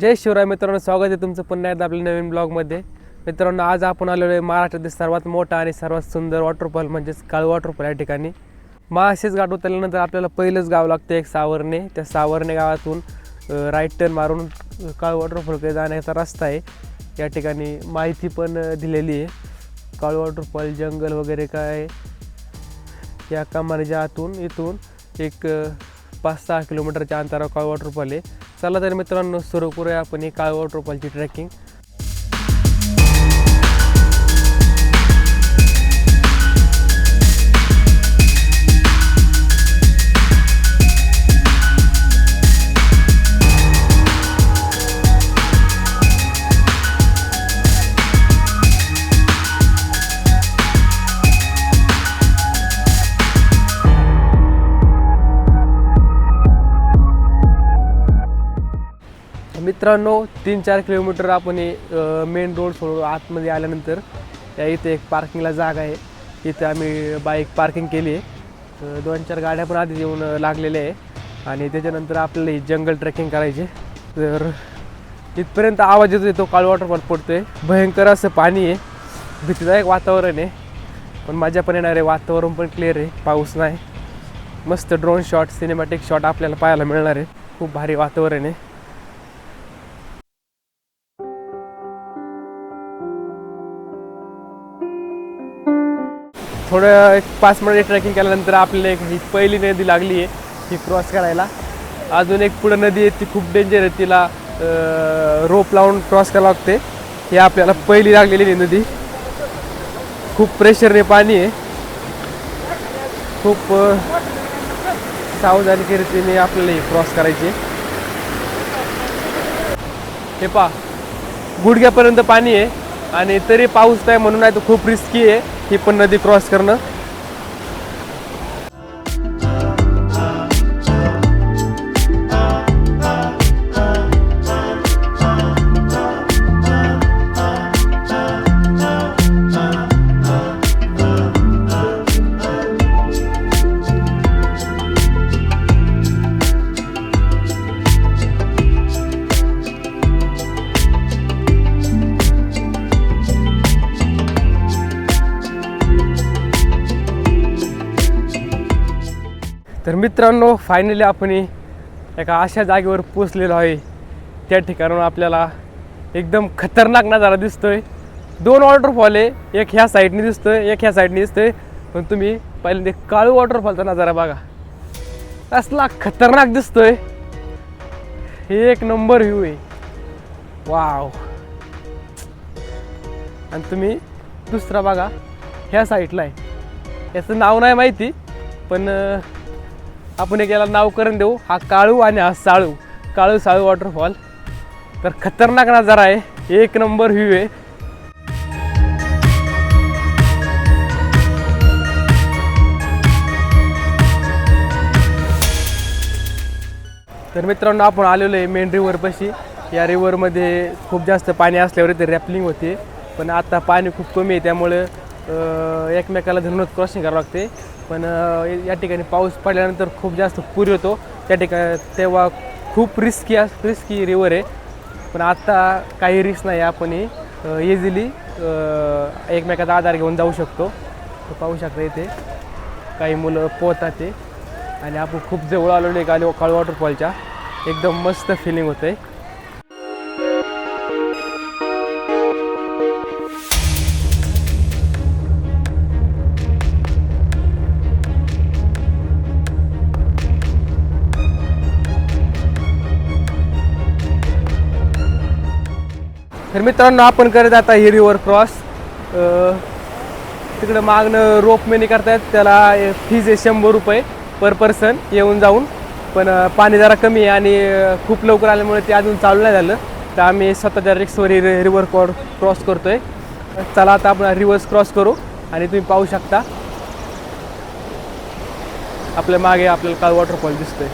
जय शिवराय मित्रांनो, स्वागत आहे तुमचं पुन्हा एकदा आपल्या नवीन ब्लॉगमध्ये. मित्रांनो, आज आपण आलेलो आहे महाराष्ट्रातील सर्वात मोठा आणि सर्वात सुंदर वॉटरफॉल म्हणजेच काळू वॉटरफॉल या ठिकाणी. महाशेज घाट उतरल्यानंतर आपल्याला पहिलंच गाव लागतं एक सावर्णे. त्या सावर्णे गावातून राईट टर्न मारून काळू वॉटरफॉलकडे जाण्याचा रस्ता आहे. या ठिकाणी माहिती पण दिलेली आहे. काळू वॉटरफॉल जंगल वगैरे काय या कमानीच्या आतून इथून एक 5-6 किलोमीटरच्या अंतरावर काळू वॉटरफॉल आहे. चला तर मित्रांनो, सुरू करूया आपण ही काळू वॉटरफॉलची ट्रेकिंग. मित्रांनो, 3-4 किलोमीटर आपण मेन रोड सोडून आतमध्ये आल्यानंतर या इथे एक पार्किंगला जागा आहे. इथे आम्ही बाईक पार्किंग केली आहे. 2-4 गाड्या पण आधी येऊन लागलेल्या आहे आणि त्याच्यानंतर आपल्याला ही जंगल ट्रेकिंग करायची. तर इथपर्यंत आवाज येतो, तो काळू वॉटरफॉल पडतो आहे. भयंकर असं पाणी आहे, भीतीदायक वातावरण आहे, पण मजा पण येणार आहे. वातावरण पण क्लिअर आहे, पाऊस नाही. मस्त ड्रोन शॉट, सिनेमॅटिक शॉट आपल्याला पाहायला मिळणार आहे. खूप भारी वातावरण आहे. थोडं एक 5 मिनिट ट्रेकिंग केल्यानंतर आपल्याला एक ही पहिली नदी लागली आहे ही क्रॉस करायला. अजून एक पुढं नदी आहे, ती खूप डेंजर आहे. तिला रोप लावून क्रॉस करावं लागते. ही आपल्याला पहिली लागलेली नदी. खूप प्रेशरने पाणी आहे. खूप सावधानी रीतीने आपल्याला ही क्रॉस करायची. हे पहा, गुडघ्यापर्यंत पाणी आहे आणि तरी पाऊस नाही म्हणून नाही तर खूप रिस्की आहे ही पण नदी क्रॉस करणं. तर मित्रांनो, फायनली आपण एका अशा जागेवर पोचलेलो आहे. त्या ठिकाणाहून आपल्याला एकदम खतरनाक नजारा दिसतोय. 2 वॉटरफॉल आहे, एक ह्या साईडने दिसतोय, एक ह्या साईडने दिसतोय. पण तुम्ही पहिल्यांदा काळू वॉटरफॉलचा नजारा बघा, असला खतरनाक दिसतोय. हे एक नंबर व्ह्यू आहे, वाव. आणि तुम्ही दुसरा बघा, ह्या साईडला आहे. याचं नाव नाही माहिती, पण आपण एक याला नाव करून देऊ. हा काळू आणि हा साळू, काळू साळू वॉटरफॉल. तर खतरनाक नजारा आहे, एक नंबर व्ह्यू आहे. तर मित्रांनो, आपण आलेलो आहे मेन रिव्हरपाशी. या रिव्हरमध्ये खूप जास्त पाणी असल्यावर इथे रॅपलिंग होते, पण आता पाणी खूप कमी आहे, त्यामुळे एकमेकाला धरूनच क्रॉसिंग करावं लागते. पण या ठिकाणी पाऊस पडल्यानंतर खूप जास्त पूर येतो त्या ठिकाणी, तेव्हा खूप रिस्की रिव्हर आहे. पण आता काही रिस्क नाही, आपण इझिली एकमेकाचा आधार घेऊन जाऊ शकतो. तर पाहू शकता इथे काही मुलं पोहतात ते, आणि आपण खूप जवळ आलेलो आहे काळू वॉटरफॉलच्या. एकदम मस्त फिलिंग होतं आहे. तर मित्रांनो, आपण करत आता ही रिव्हर क्रॉस. तिकडं मागणं रोपमेनी करतायत, त्याला फीज आहे 100 रुपये पर पर्सन येऊन जाऊन. पण पाणी जरा कमी आहे आणि खूप लवकर आल्यामुळे ते अजून चालू नाही झालं, तर आम्ही स्वतःच्या रिक्सवर ही रिव्हर क्रॉस करतोय. चला आता आपण रिव्हर्स क्रॉस करू. आणि तुम्ही पाहू शकता आपल्या मागे आपल्याला काळू वॉटरफॉल दिसतोय.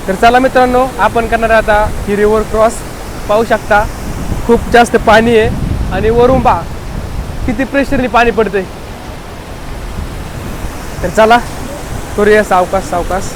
तर चला मित्रांनो, आपण करणार आता ही रिव्हर क्रॉस. पाहू शकता खूप जास्त पाणी आहे आणि वरून पहा किती प्रेशरने पाणी पडतंय. तर चला करूया सावकाश सावकाश.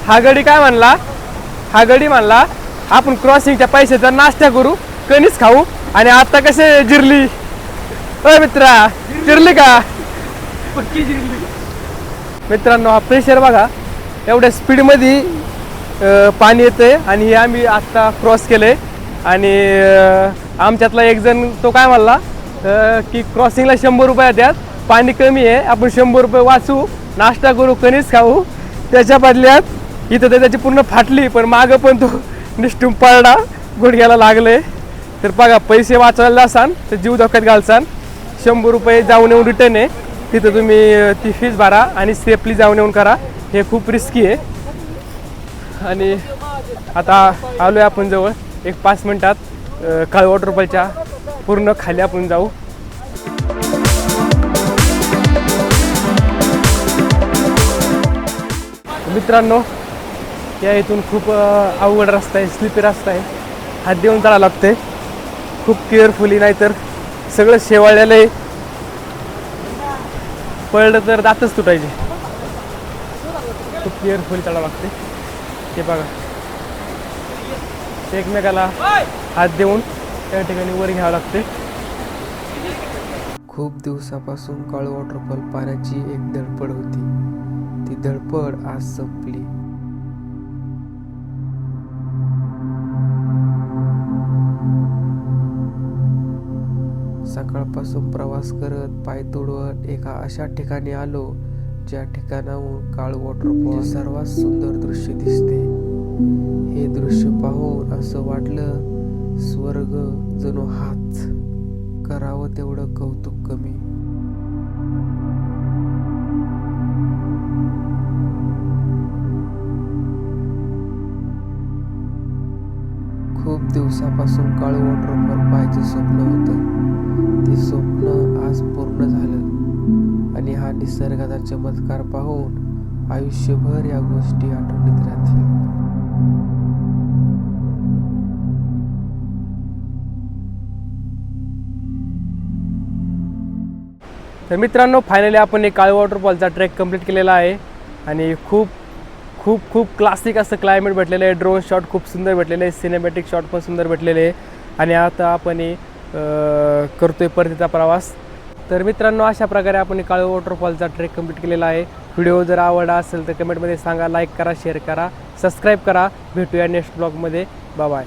हा गडी काय म्हणला, हा गडी म्हणला आपण क्रॉसिंगच्या पैशाचा नाश्ता करू, कणीस खाऊ आणि आता कसे जिरली. अ मित्रा जिरली का? पक्की जिरली. मित्रांनो हा प्रेशर बघा, एवढ्या स्पीडमध्ये पाणी येतंय आणि हे आम्ही आत्ता क्रॉस केलंय. आणि आमच्यातला एक जण तो काय म्हणला की क्रॉसिंगला 100 रुपये द्यात, पाणी कमी आहे, आपण 100 रुपये वाचू, नाश्ता करू, कणीस खाऊ. त्याच्या बदल्यात इथं तर त्याची पूर्ण फाटली, पण मागं पण तो निष्ठून पडला, गुडघ्याला लागले. तर बघा पैसे वाचवायला असाल तर जीव धोक्यात घालसान. 100 रुपये जाऊन येऊन रिटर्न आहे, तिथं तुम्ही ती फीस भरा आणि सेफली जाऊन येऊन करा. हे खूप रिस्की आहे. आणि आता आलो आहे आपण जवळ, एक 5 मिनटात काळ वॉटरफॉलच्या पूर्ण खाली आपण जाऊ. मित्रांनो या इथून खूप अवघड रस्ता आहे, स्लिपी रस्ता आहे, हात देऊन चढायला लागते खूप केअरफुली, नाहीतर सगळं शेवाळलेलं आहे, पडलं तर दातच तुटायचे. खूप केअरफुली चढावं लागते. हे बघा एकमेकाला हात देऊन त्या ठिकाणी वर घ्यावं लागते. खूप दिवसापासून काळू वॉटरफॉल पाण्याची एक धडपड होती. ती धडपड आज संपली. सकाळपासून प्रवास करत पाय तुडवत एका अशा ठिकाणी आलो ज्या ठिकाणाहून काळू वॉटरफॉल सर्वात सुंदर दृश्य दिसते. हे दृश्य पाहून असं वाटलं स्वर्ग जणू हाच, करावं तेवढं कौतुक कमी. खूप दिवसापासून काळू वॉटरफॉल पाहायचं स्वप्न होतं. ते स्वप्न आज पूर्ण झालं आणि हा निसर्गाचा चमत्कार पाहून आयुष्यभर या गोष्टी आठवणीत राहतील. तर मित्रांनो फायनली आपण एक काळू वॉटरफॉलचा ट्रेक कंप्लीट केलेला आहे आणि खूप खूप खूप क्लासिक असं क्लायमेट भेटलेलं आहे. ड्रोन शॉट खूप सुंदर भेटलेले आहे, सिनेमॅटिक शॉट पण सुंदर भेटलेले आहे. आणि आता आपण करतोय परतीचा प्रवास. तर मित्रांनो अशा प्रकारे आपण काळू वॉटरफॉलचा ट्रेक कंप्लीट केलेला आहे. व्हिडिओ जर आवडला असेल तर कमेंटमध्ये सांगा, लाईक करा, शेअर करा, सबस्क्राईब करा. भेटूया नेक्स्ट ब्लॉगमध्ये. Bye bye.